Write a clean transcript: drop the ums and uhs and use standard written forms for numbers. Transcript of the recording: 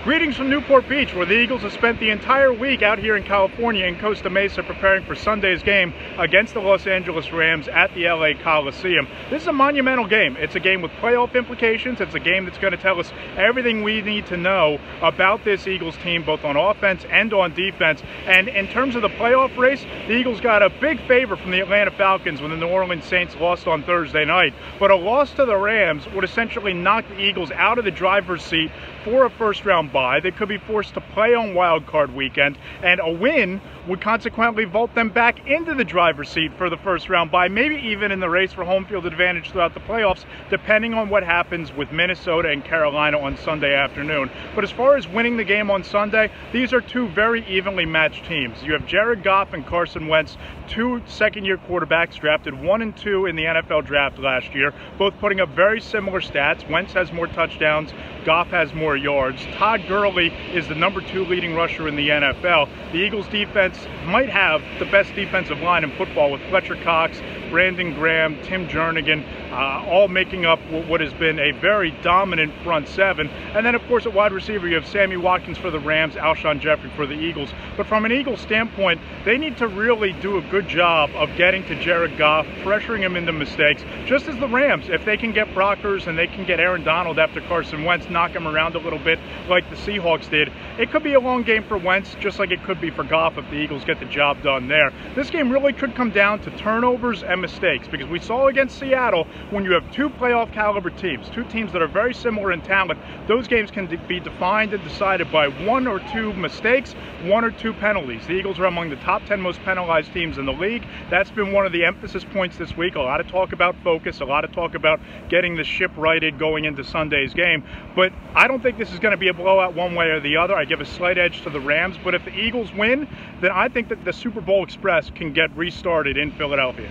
Greetings from Newport Beach, where the Eagles have spent the entire week out here in California in Costa Mesa preparing for Sunday's game against the Los Angeles Rams at the LA Coliseum. This is a monumental game. It's a game with playoff implications. It's a game that's going to tell us everything we need to know about this Eagles team, both on offense and on defense. And in terms of the playoff race, the Eagles got a big favor from the Atlanta Falcons when the New Orleans Saints lost on Thursday night. But a loss to the Rams would essentially knock the Eagles out of the driver's seat for a first-round bye. They could be forced to play on Wild Card weekend, and a win would consequently vault them back into the driver's seat for the first-round bye, maybe even in the race for home field advantage throughout the playoffs, depending on what happens with Minnesota and Carolina on Sunday afternoon. But as far as winning the game on Sunday, these are two very evenly matched teams. You have Jared Goff and Carson Wentz, two second-year quarterbacks drafted 1 and 2 in the NFL draft last year, both putting up very similar stats. Wentz has more touchdowns, Goff has more yards. Todd Gurley is the #2 leading rusher in the NFL. The Eagles defense might have the best defensive line in football, with Fletcher Cox, Brandon Graham, Tim Jernigan, all making up what has been a very dominant front seven. And then, of course, at wide receiver, you have Sammy Watkins for the Rams, Alshon Jeffrey for the Eagles. But from an Eagles standpoint, they need to really do a good job of getting to Jared Goff, pressuring him into mistakes, just as the Rams. If they can get Brockers and they can get Aaron Donald after Carson Wentz, knock him around a little bit like the Seahawks did, it could be a long game for Wentz, just like it could be for Goff if the Eagles get the job done there. This game really could come down to turnovers and mistakes, because we saw against Seattle, when you have two playoff caliber teams, two teams that are very similar in talent, those games can be defined and decided by 1 or 2 mistakes, 1 or 2 penalties. The Eagles are among the top 10 most penalized teams in the league. That's been one of the emphasis points this week. A lot of talk about focus, a lot of talk about getting the ship righted going into Sunday's game. But I don't think this is going to be a blowout one way or the other. I give a slight edge to the Rams. But if the Eagles win, then I think that the Super Bowl Express can get restarted in Philadelphia.